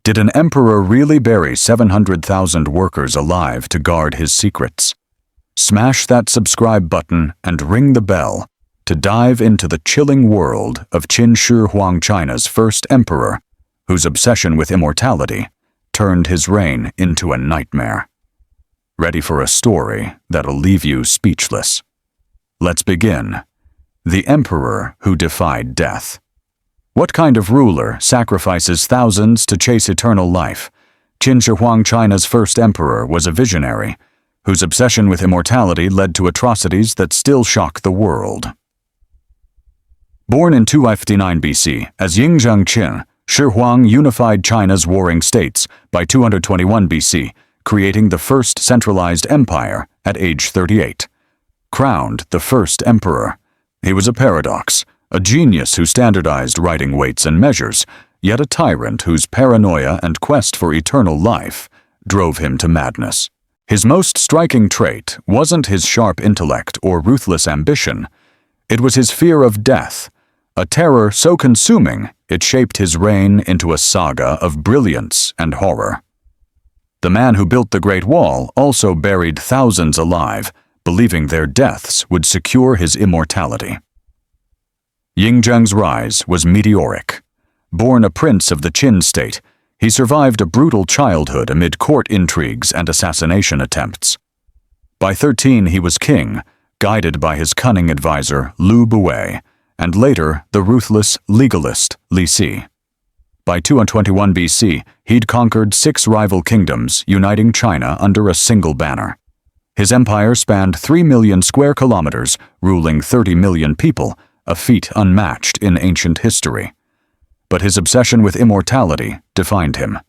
Did an emperor really bury 700,000 workers alive to guard his secrets? Smash that subscribe button and ring the bell to dive into the chilling world of Qin Shi Huang, China's first emperor, whose obsession with immortality turned his reign into a nightmare. Ready for a story that'll leave you speechless? Let's begin. The Emperor Who Defied Death. What kind of ruler sacrifices thousands to chase eternal life? Qin Shi Huang, China's first emperor, was a visionary whose obsession with immortality led to atrocities that still shock the world. Born in 259 BC as Yingzheng Qin, Shi Huang unified China's warring states by 221 BC, creating the first centralized empire at age 38. Crowned the first emperor, he was a paradox, a genius who standardized writing weights and measures, yet a tyrant whose paranoia and quest for eternal life drove him to madness. His most striking trait wasn't his sharp intellect or ruthless ambition. It was his fear of death, a terror so consuming it shaped his reign into a saga of brilliance and horror. The man who built the Great Wall also buried thousands alive, believing their deaths would secure his immortality. Yingzheng's rise was meteoric. Born a prince of the Qin state, he survived a brutal childhood amid court intrigues and assassination attempts. By 13 he was king, guided by his cunning advisor Liu Bang, and later the ruthless legalist Li Si. By 221 BC, he'd conquered 6 rival kingdoms, uniting China under a single banner. His empire spanned 3 million square kilometers, ruling 30 million people, a feat unmatched in ancient history. But his obsession with immortality defined him.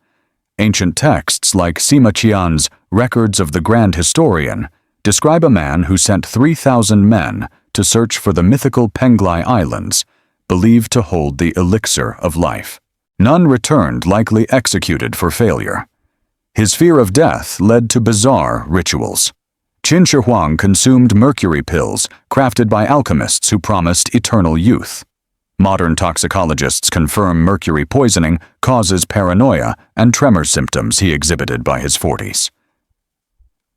Ancient texts like Sima Qian's Records of the Grand Historian describe a man who sent 3,000 men to search for the mythical Penglai Islands, believed to hold the elixir of life. None returned, likely executed for failure. His fear of death led to bizarre rituals. Qin Shi Huang consumed mercury pills crafted by alchemists who promised eternal youth. Modern toxicologists confirm mercury poisoning causes paranoia and tremor symptoms he exhibited by his 40s.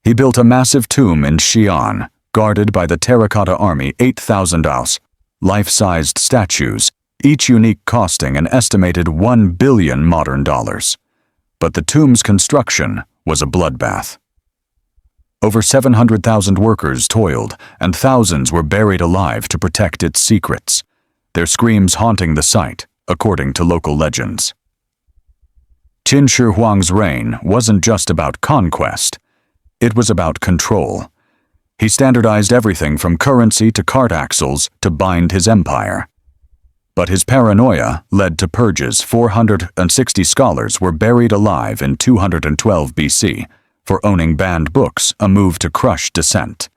He built a massive tomb in Xi'an, guarded by the Terracotta Army, 8,000 life-sized statues, each unique costing an estimated $1 billion modern dollars. But the tomb's construction was a bloodbath. Over 700,000 workers toiled, and thousands were buried alive to protect its secrets, their screams haunting the site, according to local legends. Qin Shi Huang's reign wasn't just about conquest, it was about control. He standardized everything from currency to cart axles to bind his empire. But his paranoia led to purges. 460 scholars were buried alive in 212 BC for owning banned books, a move to crush dissent.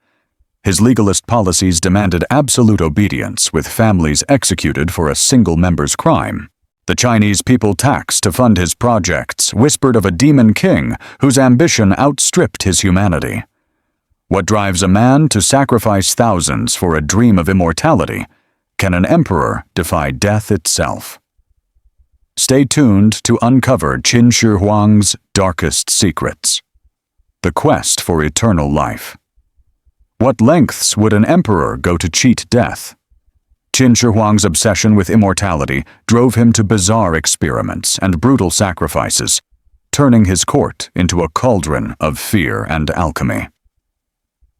His legalist policies demanded absolute obedience, with families executed for a single member's crime. The Chinese people taxed to fund his projects, whispered of a demon king whose ambition outstripped his humanity. What drives a man to sacrifice thousands for a dream of immortality? Can an emperor defy death itself? Stay tuned to uncover Qin Shi Huang's darkest secrets. The quest for eternal life. What lengths would an emperor go to cheat death? Qin Shi Huang's obsession with immortality drove him to bizarre experiments and brutal sacrifices, turning his court into a cauldron of fear and alchemy.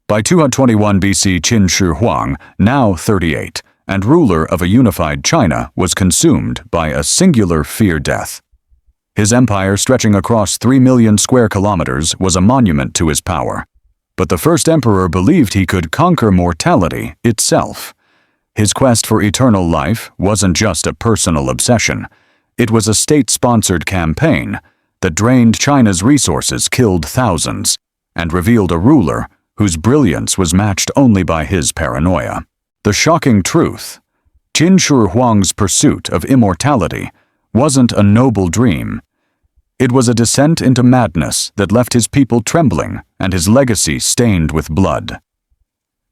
By 221 BC, Qin Shi Huang, now 38, and ruler of a unified China, was consumed by a singular fear-death. His empire, stretching across 3 million square kilometers, was a monument to his power. But the first emperor believed he could conquer mortality itself. His quest for eternal life wasn't just a personal obsession. It was a state-sponsored campaign that drained China's resources, killed thousands, and revealed a ruler whose brilliance was matched only by his paranoia. The shocking truth: Qin Shi Huang's pursuit of immortality wasn't a noble dream. It was a descent into madness that left his people trembling and his legacy stained with blood.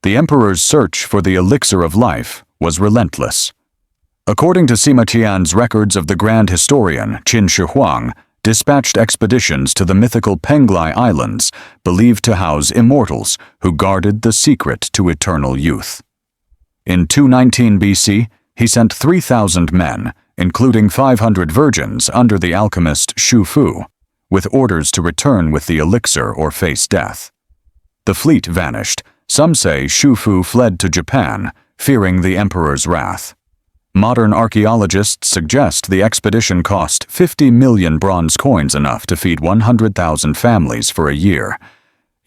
The emperor's search for the elixir of life was relentless. According to Sima Qian's Records of the Grand Historian, Qin Shi Huang dispatched expeditions to the mythical Penglai Islands, believed to house immortals who guarded the secret to eternal youth. In 219 BC, he sent 3,000 men, including 500 virgins under the alchemist Xu Fu, with orders to return with the elixir or face death. The fleet vanished. Some say Xu Fu fled to Japan, fearing the emperor's wrath. Modern archaeologists suggest the expedition cost 50 million bronze coins, enough to feed 100,000 families for a year.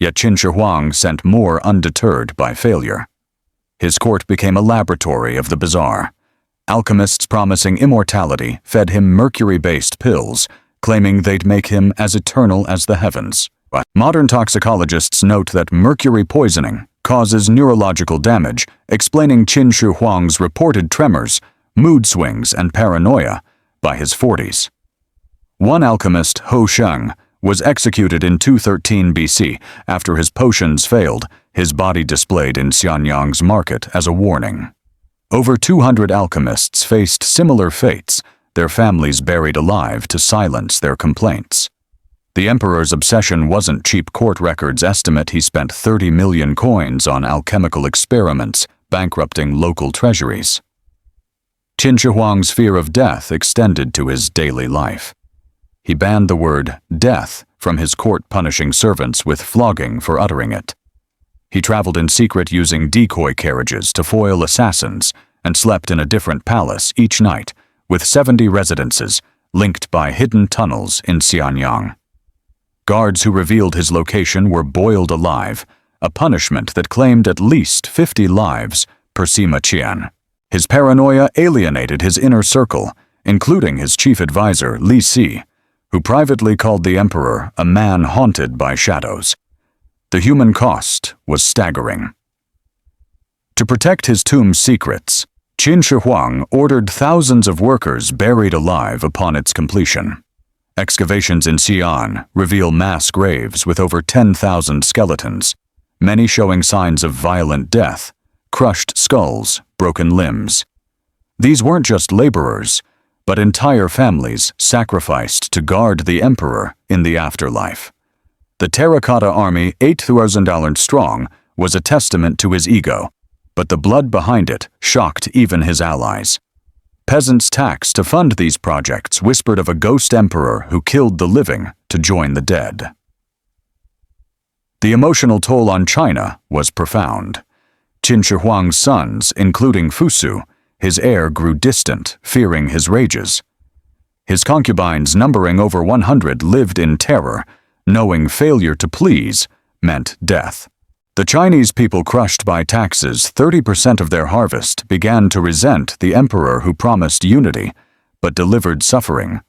Yet Qin Shi Huang sent more, undeterred by failure. His court became a laboratory of the bizarre. Alchemists promising immortality fed him mercury-based pills, claiming they'd make him as eternal as the heavens. But modern toxicologists note that mercury poisoning causes neurological damage, explaining Qin Shi Huang's reported tremors, mood swings, and paranoia by his 40s. One alchemist, Ho Sheng, was executed in 213 BC after his potions failed, his body displayed in Xianyang's market as a warning. Over 200 alchemists faced similar fates, their families buried alive to silence their complaints. The emperor's obsession wasn't cheap. Court records estimate he spent 30 million coins on alchemical experiments, bankrupting local treasuries. Qin Shi Huang's fear of death extended to his daily life. He banned the word death from his court, punishing servants with flogging for uttering it. He traveled in secret using decoy carriages to foil assassins and slept in a different palace each night, with 70 residences linked by hidden tunnels in Xianyang. Guards who revealed his location were boiled alive, a punishment that claimed at least 50 lives per Sima Qian. His paranoia alienated his inner circle, including his chief advisor, Li Si, who privately called the emperor a man haunted by shadows. The human cost was staggering. To protect his tomb's secrets, Qin Shi Huang ordered thousands of workers buried alive upon its completion. Excavations in Xi'an reveal mass graves with over 10,000 skeletons, many showing signs of violent death, crushed skulls, broken limbs. These weren't just laborers, but entire families sacrificed to guard the emperor in the afterlife. The Terracotta Army, 8,000 strong, was a testament to his ego, but the blood behind it shocked even his allies. Peasants taxed to fund these projects whispered of a ghost emperor who killed the living to join the dead. The emotional toll on China was profound. Qin Shi Huang's sons, including Fusu, his heir, grew distant, fearing his rages. His concubines, numbering over 100, lived in terror, knowing failure to please meant death. The Chinese people, crushed by taxes 30% of their harvest, began to resent the emperor who promised unity but delivered suffering.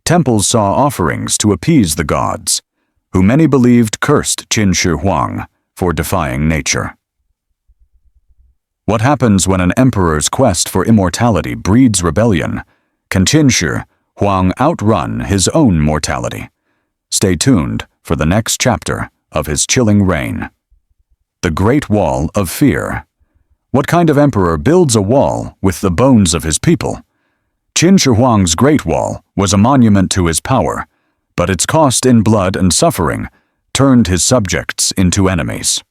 Temples saw offerings to appease the gods, who many believed cursed Qin Shi Huang for defying nature. What happens when an emperor's quest for immortality breeds rebellion? Can Qin Shi Huang outrun his own mortality? Stay tuned for the next chapter of his chilling reign. The Great Wall of Fear. What kind of emperor builds a wall with the bones of his people? Qin Shi Huang's Great Wall was a monument to his power, but its cost in blood and suffering turned his subjects into enemies.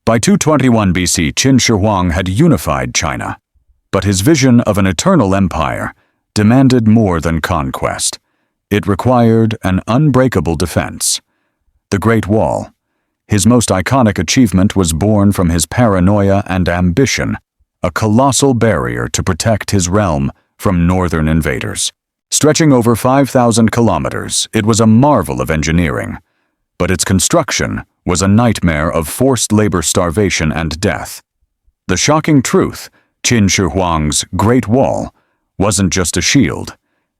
By 221 BC, Qin Shi Huang had unified China, but his vision of an eternal empire demanded more than conquest. It required an unbreakable defense. The Great Wall, his most iconic achievement, was born from his paranoia and ambition, a colossal barrier to protect his realm from northern invaders. Stretching over 5,000 kilometers, it was a marvel of engineering, but its construction was a nightmare of forced labor, starvation, and death. The shocking truth: Qin Shi Huang's Great Wall wasn't just a shield.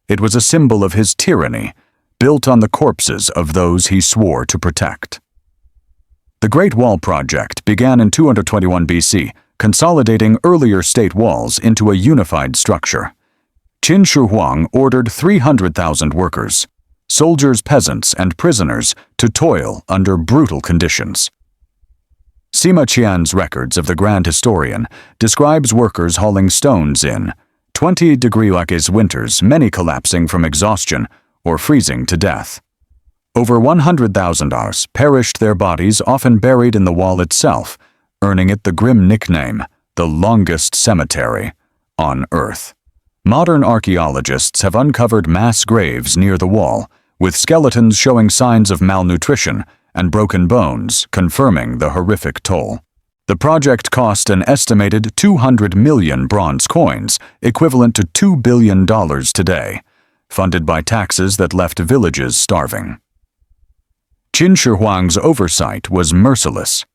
It was a symbol of his tyranny, built on the corpses of those he swore to protect. The Great Wall project began in 221 BC, consolidating earlier state walls into a unified structure. Qin Shi Huang ordered 300,000 workers, soldiers, peasants, and prisoners, to toil under brutal conditions. Sima Qian's records of the Grand Historian describes workers hauling stones in 20-degree-Celsius winters, many collapsing from exhaustion or freezing to death. Over 100,000 hours perished, their bodies often buried in the wall itself, earning it the grim nickname, the longest cemetery on Earth. Modern archaeologists have uncovered mass graves near the wall, with skeletons showing signs of malnutrition and broken bones, confirming the horrific toll. The project cost an estimated 200 million bronze coins, equivalent to $2 billion today, funded by taxes that left villages starving. Qin Shi Huang's oversight was merciless.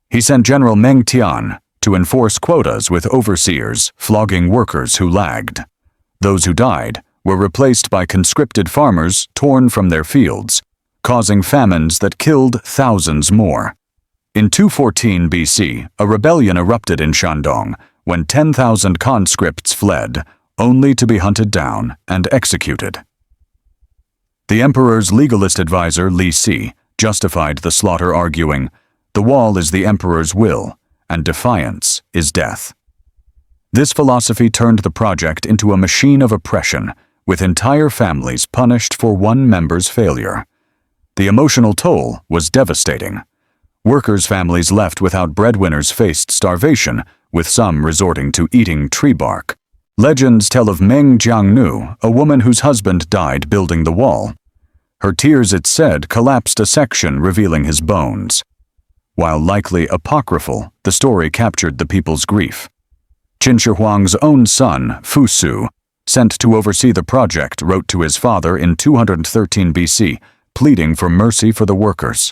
He sent General Meng Tian to enforce quotas with overseers, flogging workers who lagged. Those who died were replaced by conscripted farmers torn from their fields, causing famines that killed thousands more. In 214 BC, a rebellion erupted in Shandong when 10,000 conscripts fled, only to be hunted down and executed. The emperor's legalist advisor, Li Si, justified the slaughter, arguing, "The wall is the emperor's will, and defiance is death." This philosophy turned the project into a machine of oppression, with entire families punished for one member's failure. The emotional toll was devastating. Workers' families left without breadwinners faced starvation, with some resorting to eating tree bark. Legends tell of Meng Jiangnu, a woman whose husband died building the wall. Her tears, it said, collapsed a section revealing his bones. While likely apocryphal, the story captured the people's grief. Qin Shi Huang's own son, Fu Su, sent to oversee the project, wrote to his father in 213 BC, pleading for mercy for the workers.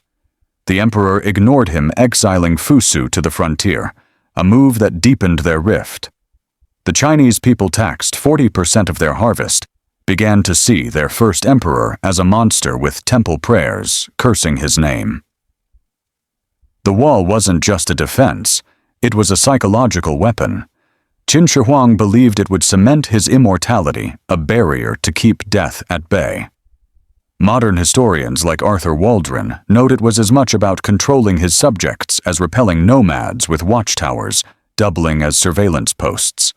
The emperor ignored him, exiling Fu Su to the frontier, a move that deepened their rift. The Chinese people, taxed 40% of their harvest, began to see their first emperor as a monster with temple prayers, cursing his name. The wall wasn't just a defense, it was a psychological weapon. Qin Shi Huang believed it would cement his immortality, a barrier to keep death at bay. Modern historians like Arthur Waldron note it was as much about controlling his subjects as repelling nomads with watchtowers, doubling as surveillance posts.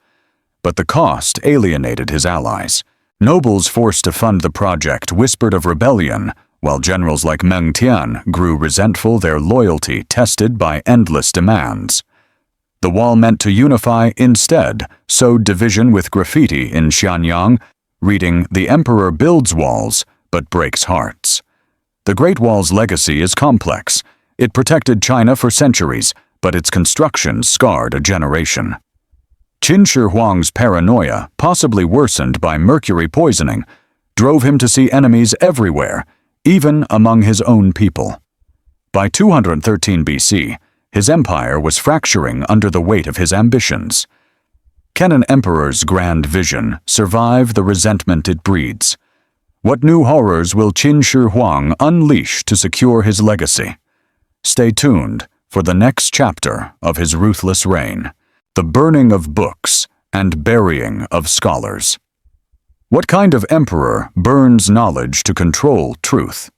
But the cost alienated his allies. Nobles forced to fund the project whispered of rebellion, while generals like Meng Tian grew resentful, their loyalty tested by endless demands. The wall, meant to unify, instead sowed division with graffiti in Xi'an, reading, "The emperor builds walls, but breaks hearts." The Great Wall's legacy is complex. It protected China for centuries, but its construction scarred a generation. Qin Shi Huang's paranoia, possibly worsened by mercury poisoning, drove him to see enemies everywhere, even among his own people. By 213 BC, his empire was fracturing under the weight of his ambitions. Can an emperor's grand vision survive the resentment it breeds? What new horrors will Qin Shi Huang unleash to secure his legacy? Stay tuned for the next chapter of his ruthless reign. The burning of books and burying of scholars. What kind of emperor burns knowledge to control truth?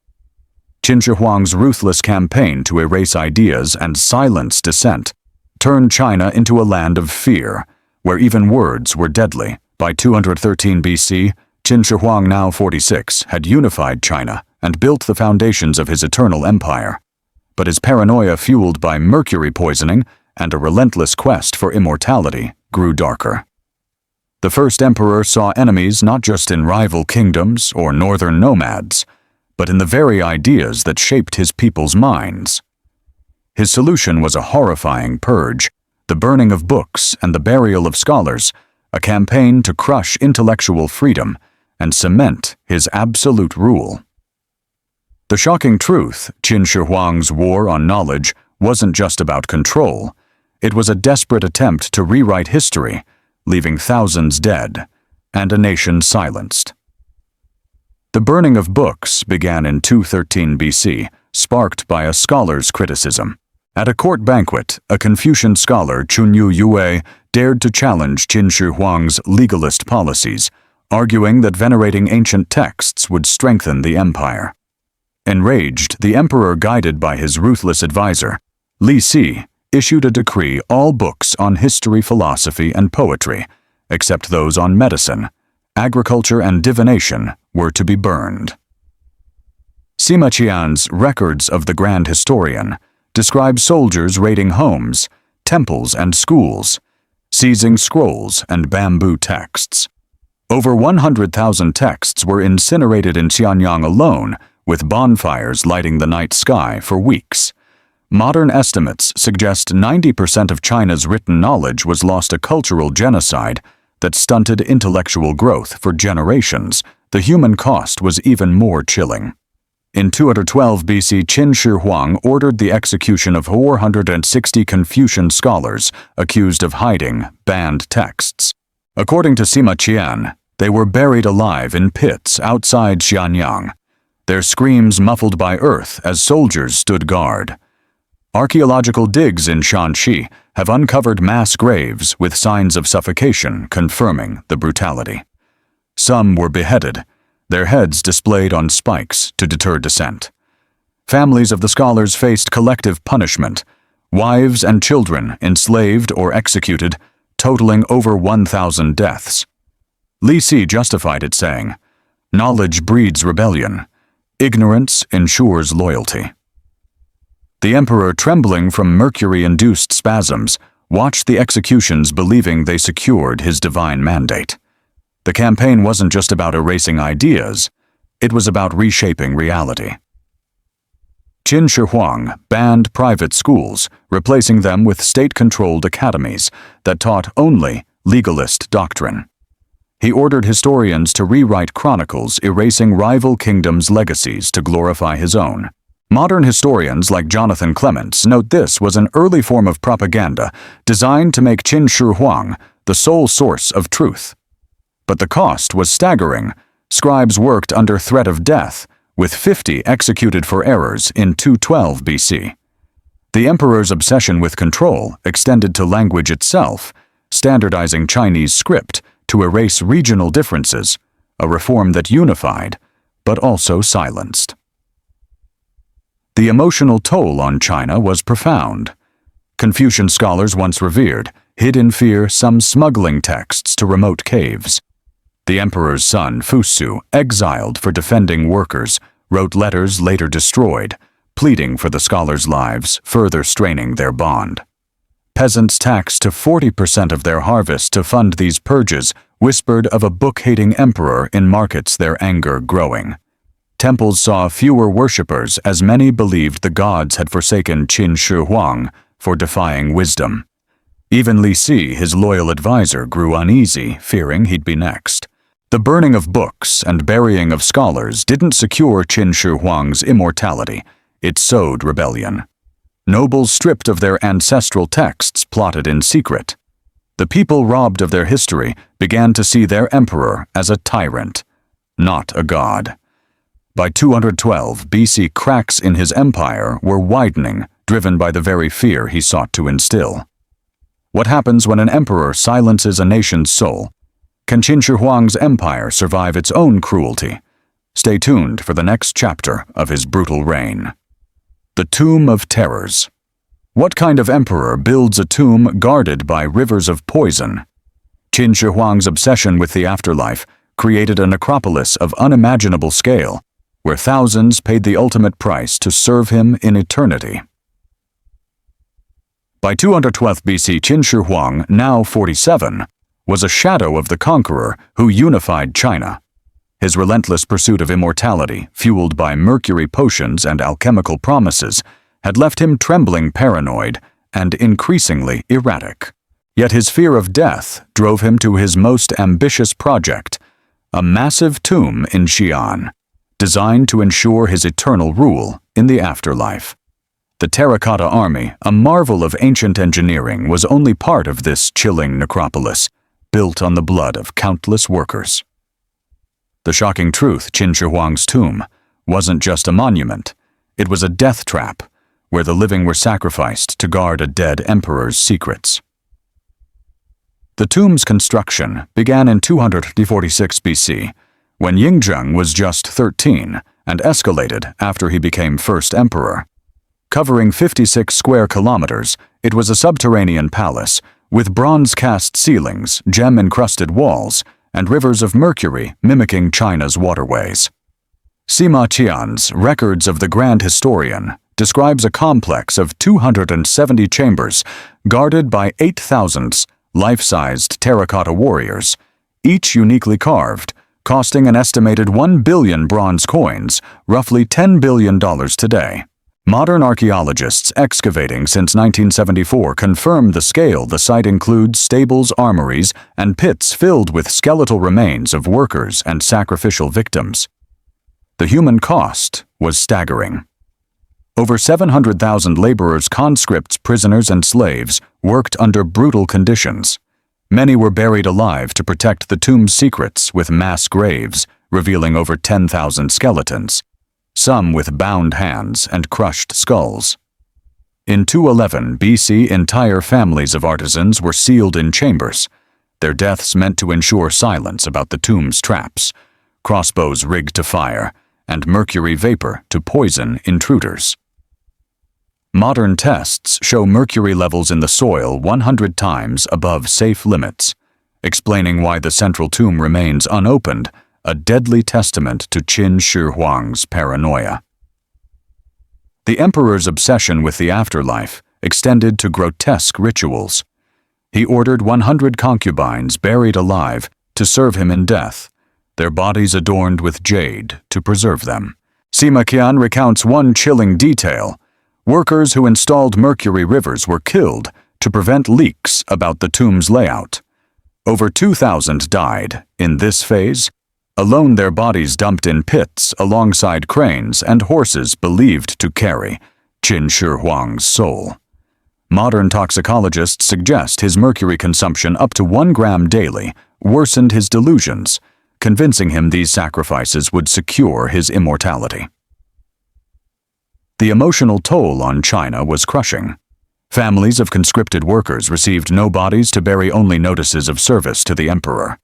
Qin Shi Huang's ruthless campaign to erase ideas and silence dissent turned China into a land of fear, where even words were deadly. By 213 BC, Qin Shi Huang, now 46, had unified China and built the foundations of his eternal empire. But his paranoia, fueled by mercury poisoning and a relentless quest for immortality, grew darker. The first emperor saw enemies not just in rival kingdoms or northern nomads, but in the very ideas that shaped his people's minds. His solution was a horrifying purge, the burning of books and the burial of scholars, a campaign to crush intellectual freedom and cement his absolute rule. The shocking truth, Qin Shi Huang's war on knowledge wasn't just about control. It was a desperate attempt to rewrite history, leaving thousands dead and a nation silenced. The burning of books began in 213 BC, sparked by a scholar's criticism. At a court banquet, a Confucian scholar, Chunyu Yue, dared to challenge Qin Shi Huang's legalist policies, arguing that venerating ancient texts would strengthen the empire. Enraged, the emperor, guided by his ruthless advisor, Li Si, issued a decree: all books on history, philosophy, and poetry, except those on medicine. Agriculture and divination were to be burned. Sima Qian's Records of the Grand Historian describe soldiers raiding homes, temples, and schools, seizing scrolls and bamboo texts. Over 100,000 texts were incinerated in Xianyang alone, with bonfires lighting the night sky for weeks. Modern estimates suggest 90% of China's written knowledge was lost to cultural genocide that stunted intellectual growth for generations. The human cost was even more chilling. In 212 BC, Qin Shi Huang ordered the execution of 460 Confucian scholars accused of hiding banned texts. According to Sima Qian, they were buried alive in pits outside Xianyang, their screams muffled by earth as soldiers stood guard. Archaeological digs in Shanxi have uncovered mass graves with signs of suffocation confirming the brutality. Some were beheaded, their heads displayed on spikes to deter dissent. Families of the scholars faced collective punishment, wives and children enslaved or executed, totaling over 1,000 deaths. Li Si justified it, saying, "Knowledge breeds rebellion. Ignorance ensures loyalty." The emperor, trembling from mercury-induced spasms, watched the executions believing they secured his divine mandate. The campaign wasn't just about erasing ideas, it was about reshaping reality. Qin Shi Huang banned private schools, replacing them with state-controlled academies that taught only legalist doctrine. He ordered historians to rewrite chronicles, erasing rival kingdoms' legacies to glorify his own. Modern historians like Jonathan Clements note this was an early form of propaganda designed to make Qin Shi Huang the sole source of truth. But the cost was staggering. Scribes worked under threat of death, with 50 executed for errors in 212 BC. The emperor's obsession with control extended to language itself, standardizing Chinese script to erase regional differences, a reform that unified, but also silenced. The emotional toll on China was profound. Confucian scholars once revered hid in fear some smuggling texts to remote caves. The emperor's son, Fusu, exiled for defending workers, wrote letters later destroyed, pleading for the scholars' lives, further straining their bond. Peasants taxed to 40% of their harvest to fund these purges whispered of a book-hating emperor in markets, their anger growing. Temples saw fewer worshippers as many believed the gods had forsaken Qin Shi Huang for defying wisdom. Even Li Si, his loyal advisor, grew uneasy, fearing he'd be next. The burning of books and burying of scholars didn't secure Qin Shi Huang's immortality, it sowed rebellion. Nobles stripped of their ancestral texts plotted in secret. The people robbed of their history began to see their emperor as a tyrant, not a god. By 212 BC, cracks in his empire were widening, driven by the very fear he sought to instill. What happens when an emperor silences a nation's soul? Can Qin Shi Huang's empire survive its own cruelty? Stay tuned for the next chapter of his brutal reign. The Tomb of Terrors. What kind of emperor builds a tomb guarded by rivers of poison? Qin Shi Huang's obsession with the afterlife created a necropolis of unimaginable scale, where thousands paid the ultimate price to serve him in eternity. By 212 BC, Qin Shi Huang, now 47, was a shadow of the conqueror who unified China. His relentless pursuit of immortality, fueled by mercury potions and alchemical promises, had left him trembling, paranoid, and increasingly erratic. Yet his fear of death drove him to his most ambitious project, a massive tomb in Xi'an, designed to ensure his eternal rule in the afterlife. The Terracotta Army, a marvel of ancient engineering, was only part of this chilling necropolis, built on the blood of countless workers. The shocking truth, Qin Shi Huang's tomb wasn't just a monument, it was a death trap, where the living were sacrificed to guard a dead emperor's secrets. The tomb's construction began in 246 BC, when Yingzheng was just 13, and escalated after he became first emperor. Covering 56 square kilometers, it was a subterranean palace with bronze-cast ceilings, gem-encrusted walls, and rivers of mercury mimicking China's waterways. Sima Qian's Records of the Grand Historian describes a complex of 270 chambers guarded by 8,000 life-sized terracotta warriors, each uniquely carved, costing an estimated 1 billion bronze coins, roughly $10 billion today. Modern archaeologists excavating since 1974 confirm the scale. The site includes stables, armories, and pits filled with skeletal remains of workers and sacrificial victims. The human cost was staggering. Over 700,000 laborers, conscripts, prisoners, and slaves worked under brutal conditions. Many were buried alive to protect the tomb's secrets with mass graves, revealing over 10,000 skeletons, some with bound hands and crushed skulls. In 211 BC, entire families of artisans were sealed in chambers, their deaths meant to ensure silence about the tomb's traps, crossbows rigged to fire, and mercury vapor to poison intruders. Modern tests show mercury levels in the soil 100 times above safe limits, explaining why the central tomb remains unopened, a deadly testament to Qin Shi Huang's paranoia. The emperor's obsession with the afterlife extended to grotesque rituals. He ordered 100 concubines buried alive to serve him in death, their bodies adorned with jade to preserve them. Sima Qian recounts one chilling detail. Workers who installed mercury rivers were killed to prevent leaks about the tomb's layout. Over 2,000 died in this phase, alone, their bodies dumped in pits alongside cranes and horses believed to carry Qin Shi Huang's soul. Modern toxicologists suggest his mercury consumption up to 1 gram daily worsened his delusions, convincing him these sacrifices would secure his immortality. The emotional toll on China was crushing. Families of conscripted workers received no bodies to bury, only notices of service to the emperor.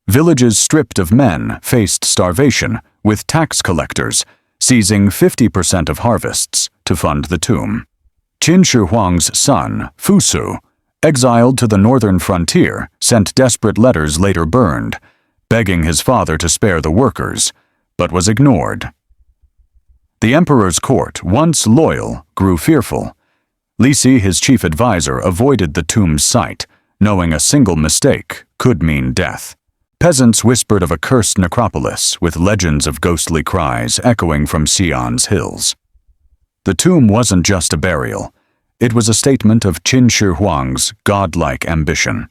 Villages stripped of men faced starvation, with tax collectors seizing 50% of harvests to fund the tomb. Qin Shi Huang's son, Fusu, exiled to the northern frontier, sent desperate letters later burned, begging his father to spare the workers, but was ignored. The emperor's court, once loyal, grew fearful. Lisi, his chief advisor, avoided the tomb's site, knowing a single mistake could mean death. Peasants whispered of a cursed necropolis, with legends of ghostly cries echoing from Xi'an's hills. The tomb wasn't just a burial. It was a statement of Qin Shi Huang's godlike ambition.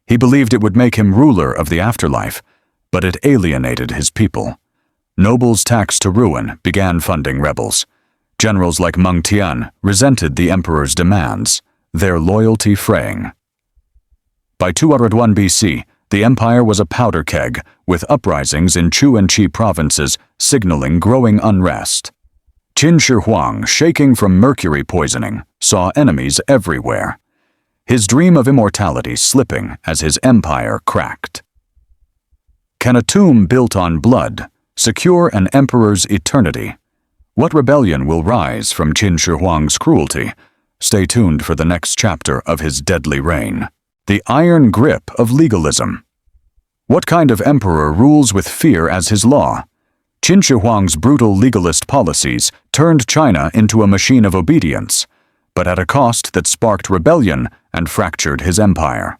He believed it would make him ruler of the afterlife, but it alienated his people. Nobles taxed to ruin began funding rebels. Generals like Meng Tian resented the emperor's demands, their loyalty fraying. By 201 BC, the empire was a powder keg, with uprisings in Chu and Qi provinces signaling growing unrest. Qin Shi Huang, shaking from mercury poisoning, saw enemies everywhere, his dream of immortality slipping as his empire cracked. Can a tomb built on blood secure an emperor's eternity? What rebellion will rise from Qin Shi Huang's cruelty? Stay tuned for the next chapter of his deadly reign. The iron grip of legalism. What kind of emperor rules with fear as his law? Qin Shi Huang's brutal legalist policies turned China into a machine of obedience, but at a cost that sparked rebellion and fractured his empire.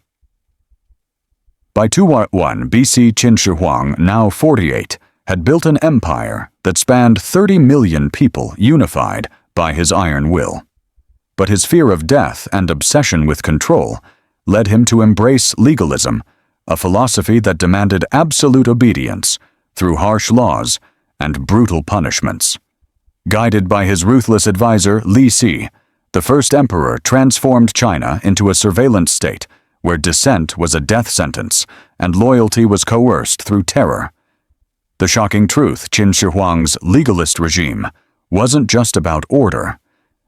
By 201 BC, Qin Shi Huang, now 48, had built an empire that spanned 30 million people unified by his iron will. But his fear of death and obsession with control led him to embrace legalism, a philosophy that demanded absolute obedience through harsh laws and brutal punishments. Guided by his ruthless advisor Li Si, the first emperor transformed China into a surveillance state where dissent was a death sentence and loyalty was coerced through terror. The shocking truth: Qin Shi Huang's legalist regime wasn't just about order.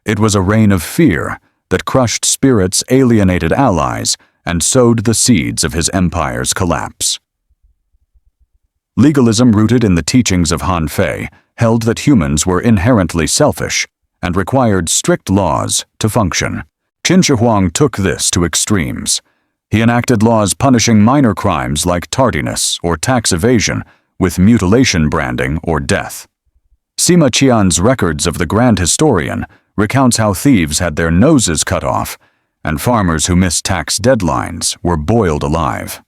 It was a reign of fear that crushed spirits, alienated allies, and sowed the seeds of his empire's collapse. Legalism, rooted in the teachings of Han Fei, held that humans were inherently selfish and required strict laws to function. Qin Shi Huang took this to extremes. He enacted laws punishing minor crimes like tardiness or tax evasion with mutilation branding or death. Sima Qian's Records of the Grand Historian recounts how thieves had their noses cut off and farmers who missed tax deadlines were boiled alive.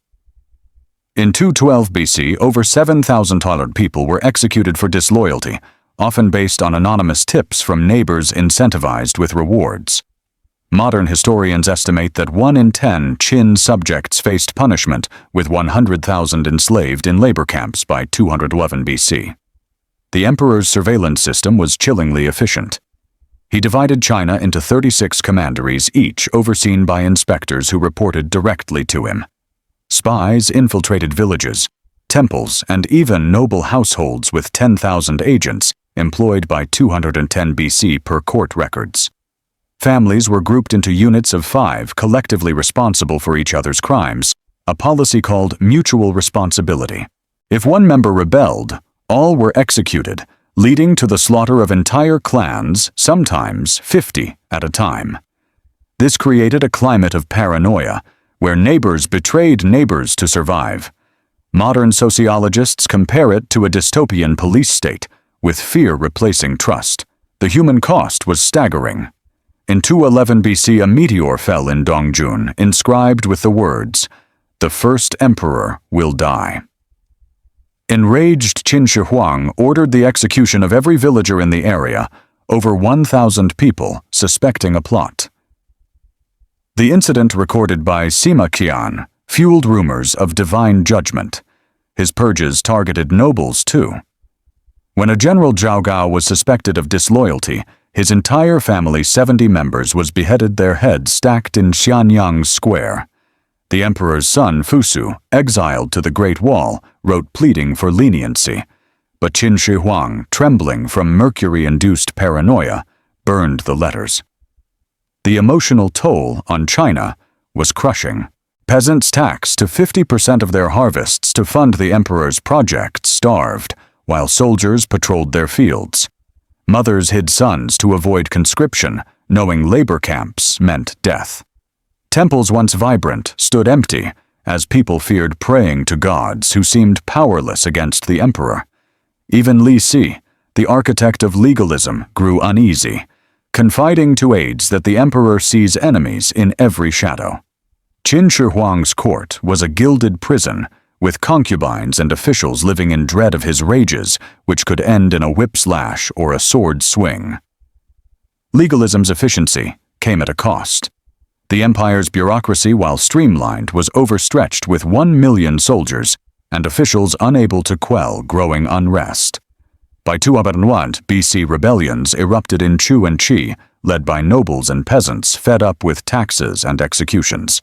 In 212 BC, over 7,000 tolerant people were executed for disloyalty, often based on anonymous tips from neighbors incentivized with rewards. Modern historians estimate that 1 in 10 Qin subjects faced punishment, with 100,000 enslaved in labor camps by 211 BC. The emperor's surveillance system was chillingly efficient. He divided China into 36 commanderies, each overseen by inspectors who reported directly to him. Spies infiltrated villages, temples, and even noble households with 10,000 agents employed by 210 BC per court records. Families were grouped into units of 5 collectively responsible for each other's crimes, a policy called mutual responsibility. If one member rebelled, all were executed, leading to the slaughter of entire clans, sometimes 50 at a time. This created a climate of paranoia, where neighbors betrayed neighbors to survive. Modern sociologists compare it to a dystopian police state, with fear replacing trust. The human cost was staggering. In 211 BC, a meteor fell in Dongjun, inscribed with the words, "The first emperor will die." Enraged Qin Shi Huang ordered the execution of every villager in the area, over 1,000 people suspecting a plot. The incident recorded by Sima Qian fueled rumors of divine judgment. His purges targeted nobles too. When a general Zhao Gao was suspected of disloyalty, his entire family, 70 members, was beheaded, their heads stacked in Xianyang Square. The emperor's son, Fusu, exiled to the Great Wall, wrote pleading for leniency. But Qin Shi Huang, trembling from mercury-induced paranoia, burned the letters. The emotional toll on China was crushing. Peasants taxed to 50% of their harvests to fund the emperor's projects starved, while soldiers patrolled their fields. Mothers hid sons to avoid conscription, knowing labor camps meant death. Temples once vibrant stood empty, as people feared praying to gods who seemed powerless against the emperor. Even Li Si, the architect of legalism, grew uneasy, confiding to aides that the emperor sees enemies in every shadow. Qin Shi Huang's court was a gilded prison, with concubines and officials living in dread of his rages, which could end in a whip slash or a sword swing. Legalism's efficiency came at a cost. The empire's bureaucracy, while streamlined, was overstretched with 1 million soldiers and officials unable to quell growing unrest. By 201 BC, rebellions erupted in Chu and Qi, led by nobles and peasants fed up with taxes and executions.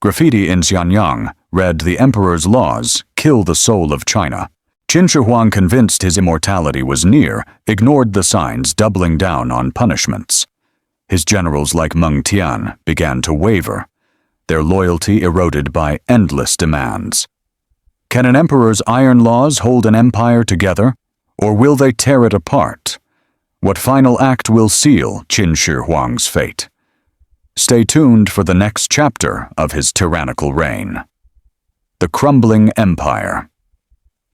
Graffiti in Xianyang read, "The emperor's laws kill the soul of China." Qin Shi Huang, convinced his immortality was near, ignored the signs, doubling down on punishments. His generals like Meng Tian began to waver, their loyalty eroded by endless demands. Can an emperor's iron laws hold an empire together, or will they tear it apart? What final act will seal Qin Shi Huang's fate? Stay tuned for the next chapter of his tyrannical reign. The Crumbling Empire.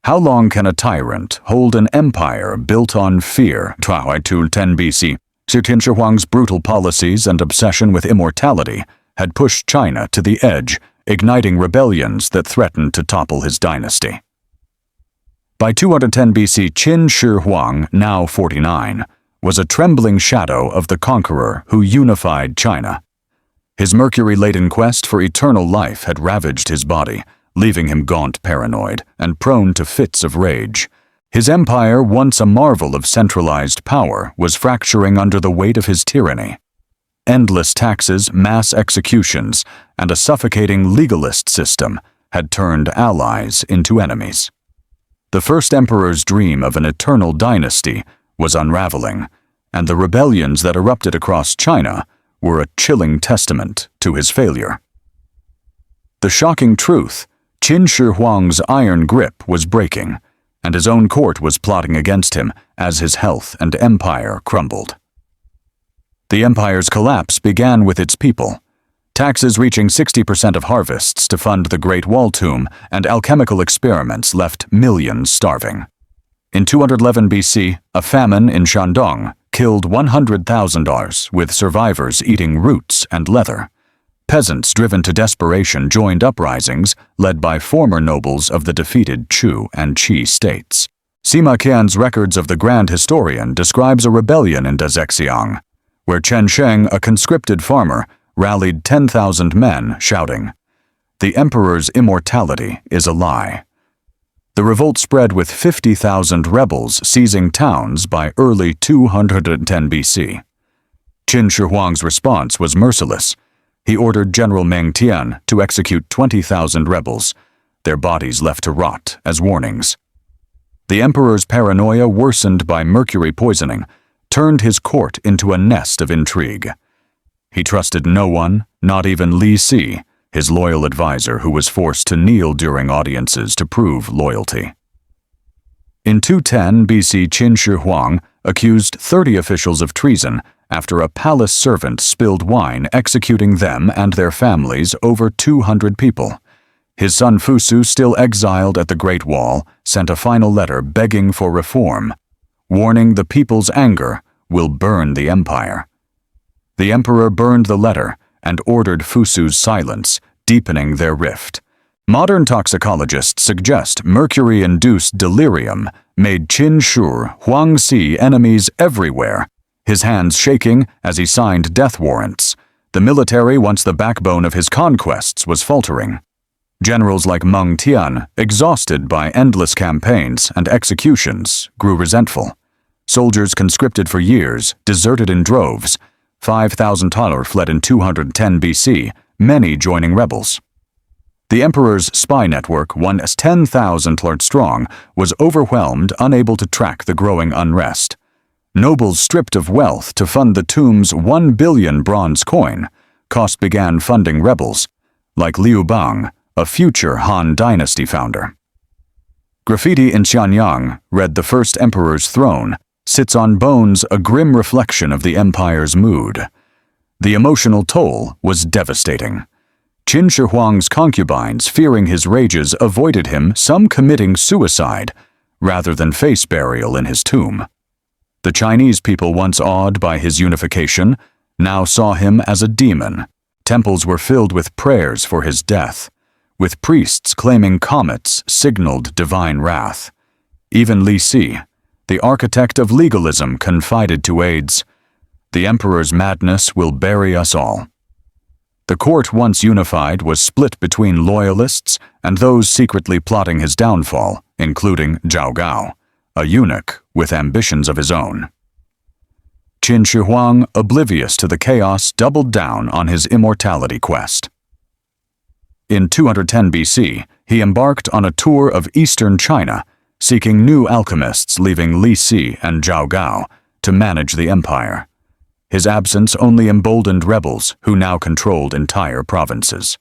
How long can a tyrant hold an empire built on fear? 210 BC. Qin Shi Huang's brutal policies and obsession with immortality had pushed China to the edge, igniting rebellions that threatened to topple his dynasty. By 210 BC, Qin Shi Huang, now 49, was a trembling shadow of the conqueror who unified China. His mercury-laden quest for eternal life had ravaged his body, leaving him gaunt, paranoid, and prone to fits of rage. His empire, once a marvel of centralized power, was fracturing under the weight of his tyranny. Endless taxes, mass executions, and a suffocating legalist system had turned allies into enemies. The first emperor's dream of an eternal dynasty was unraveling, and the rebellions that erupted across China were a chilling testament to his failure. The shocking truth: Qin Shi Huang's iron grip was breaking, and his own court was plotting against him as his health and empire crumbled. The empire's collapse began with its people. taxes reaching 60% of harvests to fund the Great Wall tomb, and alchemical experiments left millions starving. In 211 BC, a famine in Shandong killed 100,000, with survivors eating roots and leather. Peasants driven to desperation joined uprisings led by former nobles of the defeated Chu and Qi states. Sima Qian's Records of the Grand Historian describes a rebellion in Xi'an, where Chen Sheng, a conscripted farmer, rallied 10,000 men, shouting, "The emperor's immortality is a lie." The revolt spread with 50,000 rebels seizing towns by early 210 BC. Qin Shi Huang's response was merciless. He ordered General Meng Tian to execute 20,000 rebels, their bodies left to rot as warnings. The emperor's paranoia, worsened by mercury poisoning, turned his court into a nest of intrigue. He trusted no one, not even Li Si, his loyal advisor who was forced to kneel during audiences to prove loyalty. In 210 BC, Qin Shi Huang accused 30 officials of treason after a palace servant spilled wine, executing them and their families, over 200 people. His son Fusu, still exiled at the Great Wall, sent a final letter begging for reform, warning the people's anger will burn the empire. The emperor burned the letter and ordered Fusu's silence, deepening their rift. Modern toxicologists suggest mercury-induced delirium made Qin Shi Huang see enemies everywhere, his hands shaking as he signed death warrants. The military, once the backbone of his conquests, was faltering. Generals like Meng Tian, exhausted by endless campaigns and executions, grew resentful. Soldiers conscripted for years deserted in droves. 5,000 fled in 210 BC, many joining rebels. The emperor's spy network, one as 10,000 strong, was overwhelmed, unable to track the growing unrest. Nobles stripped of wealth to fund the tomb's 1 billion bronze coin. Cost began funding rebels, like Liu Bang, a future Han dynasty founder. Graffiti in Xianyang read, "The first emperor's throne sits on bones, a grim reflection of the empire's mood." The emotional toll was devastating. Qin Shi Huang's concubines, fearing his rages, avoided him, some committing suicide rather than face burial in his tomb. The Chinese people, once awed by his unification, now saw him as a demon. Temples were filled with prayers for his death, with priests claiming comets signaled divine wrath. Even Li Si, the architect of legalism, confided to aides, "The emperor's madness will bury us all." The court, once unified, was split between loyalists and those secretly plotting his downfall, including Zhao Gao, a eunuch with ambitions of his own. Qin Shi Huang, oblivious to the chaos, doubled down on his immortality quest. In 210 BC, he embarked on a tour of eastern China, seeking new alchemists, leaving Li Si and Zhao Gao to manage the empire. His absence only emboldened rebels who now controlled entire provinces.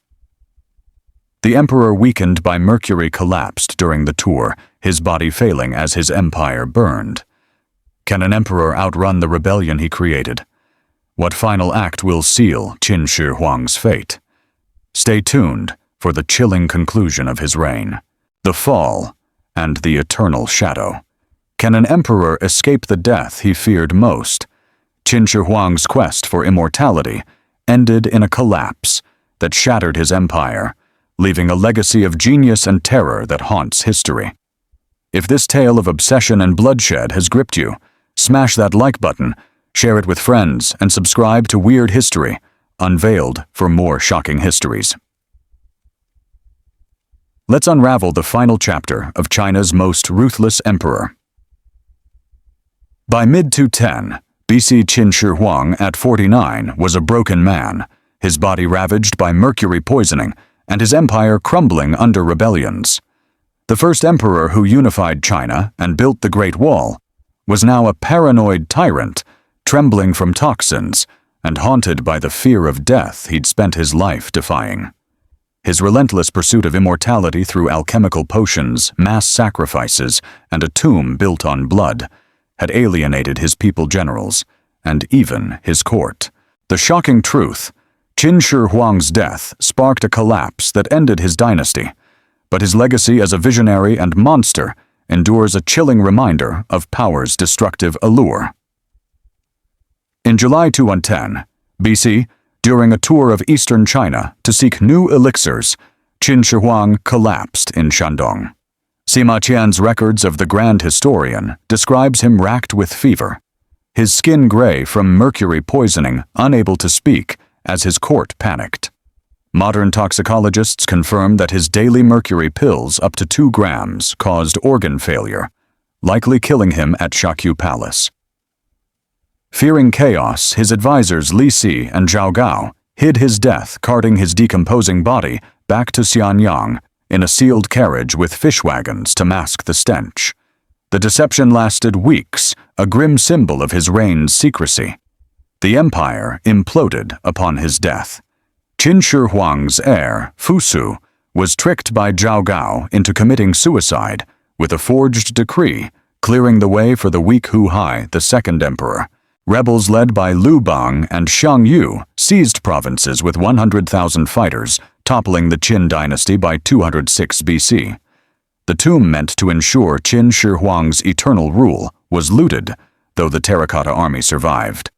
The emperor, weakened by mercury, collapsed during the tour, his body failing as his empire burned. Can an emperor outrun the rebellion he created? What final act will seal Qin Shi Huang's fate? Stay tuned for the chilling conclusion of his reign, the fall, and the eternal shadow. Can an emperor escape the death he feared most? Qin Shi Huang's quest for immortality ended in a collapse that shattered his empire, leaving a legacy of genius and terror that haunts history. If this tale of obsession and bloodshed has gripped you, smash that like button, share it with friends, and subscribe to Weird History Unveiled for more shocking histories. Let's unravel the final chapter of China's most ruthless emperor. By mid-210 BC, Qin Shi Huang, at 49, was a broken man, his body ravaged by mercury poisoning and his empire crumbling under rebellions. The first emperor who unified China and built the Great Wall was now a paranoid tyrant, trembling from toxins and haunted by the fear of death he'd spent his life defying. His relentless pursuit of immortality through alchemical potions, mass sacrifices, and a tomb built on blood had alienated his people generals and even his court. The shocking truth: Qin Shi Huang's death sparked a collapse that ended his dynasty, but his legacy as a visionary and monster endures a chilling reminder of power's destructive allure. In July 2110 BC, during a tour of eastern China to seek new elixirs, Qin Shi Huang collapsed in Shandong. Sima Qian's records of the Grand Historian describes him racked with fever, his skin gray from mercury poisoning, unable to speak as his court panicked. Modern toxicologists confirm that his daily mercury pills up to 2 grams caused organ failure, likely killing him at Shakyu Palace. Fearing chaos, his advisors Li Si and Zhao Gao hid his death, carting his decomposing body back to Xi'an in a sealed carriage with fish wagons to mask the stench. The deception lasted weeks, a grim symbol of his reign's secrecy. The empire imploded upon his death. Qin Shi Huang's heir, Fusu, was tricked by Zhao Gao into committing suicide with a forged decree, clearing the way for the weak Hu Hai, the second emperor. Rebels led by Liu Bang and Xiang Yu seized provinces with 100,000 fighters, toppling the Qin dynasty by 206 BC. The tomb meant to ensure Qin Shi Huang's eternal rule was looted, though the Terracotta Army survived.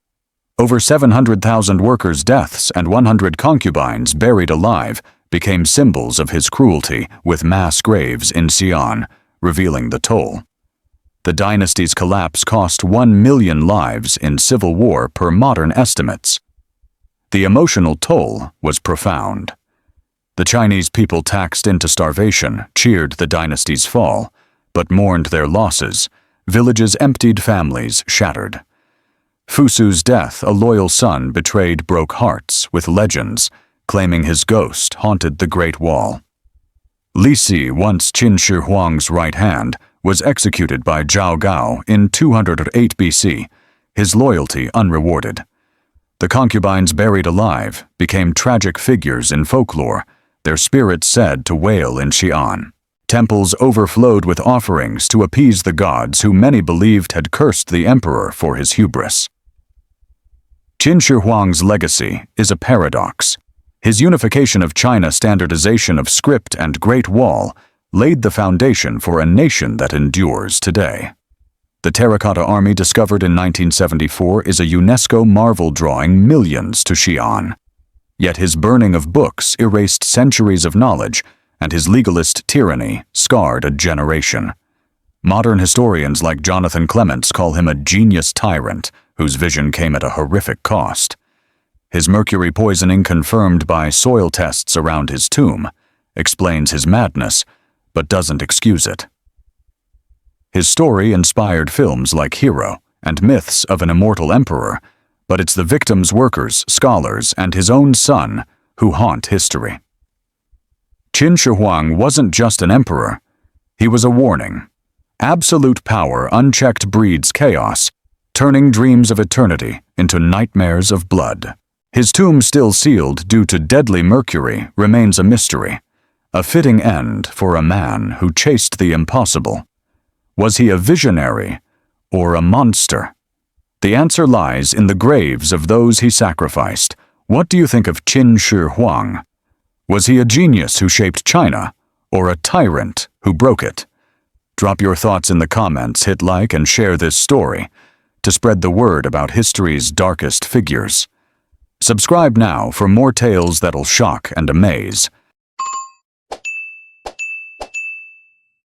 Over 700,000 workers' deaths and 100 concubines buried alive became symbols of his cruelty, with mass graves in Xi'an, revealing the toll. The dynasty's collapse cost 1 million lives in civil war per modern estimates. The emotional toll was profound. The Chinese people, taxed into starvation, cheered the dynasty's fall, but mourned their losses. Villages emptied, families shattered. Fusu's death, a loyal son betrayed, broke hearts with legends, claiming his ghost haunted the Great Wall. Li Si, once Qin Shi Huang's right hand, was executed by Zhao Gao in 208 BC, his loyalty unrewarded. The concubines buried alive became tragic figures in folklore, their spirits said to wail in Xi'an. Temples overflowed with offerings to appease the gods who many believed had cursed the emperor for his hubris. Qin Shi Huang's legacy is a paradox. His unification of China, standardization of script, and Great Wall laid the foundation for a nation that endures today. The Terracotta Army, discovered in 1974, is a UNESCO marvel, drawing millions to Xi'an. Yet his burning of books erased centuries of knowledge, and his legalist tyranny scarred a generation. Modern historians like Jonathan Clements call him a genius tyrant whose vision came at a horrific cost. His mercury poisoning, confirmed by soil tests around his tomb, explains his madness, but doesn't excuse it. His story inspired films like Hero and myths of an immortal emperor, but it's the victims, workers, scholars, and his own son who haunt history. Qin Shi Huang wasn't just an emperor. He was a warning. Absolute power unchecked breeds chaos, turning dreams of eternity into nightmares of blood. His tomb, still sealed due to deadly mercury, remains a mystery. A fitting end for a man who chased the impossible. Was he a visionary or a monster? The answer lies in the graves of those he sacrificed. What do you think of Qin Shi Huang? Was he a genius who shaped China, or a tyrant who broke it? Drop your thoughts in the comments, hit like, and share this story to spread the word about history's darkest figures. Subscribe now for more tales that'll shock and amaze.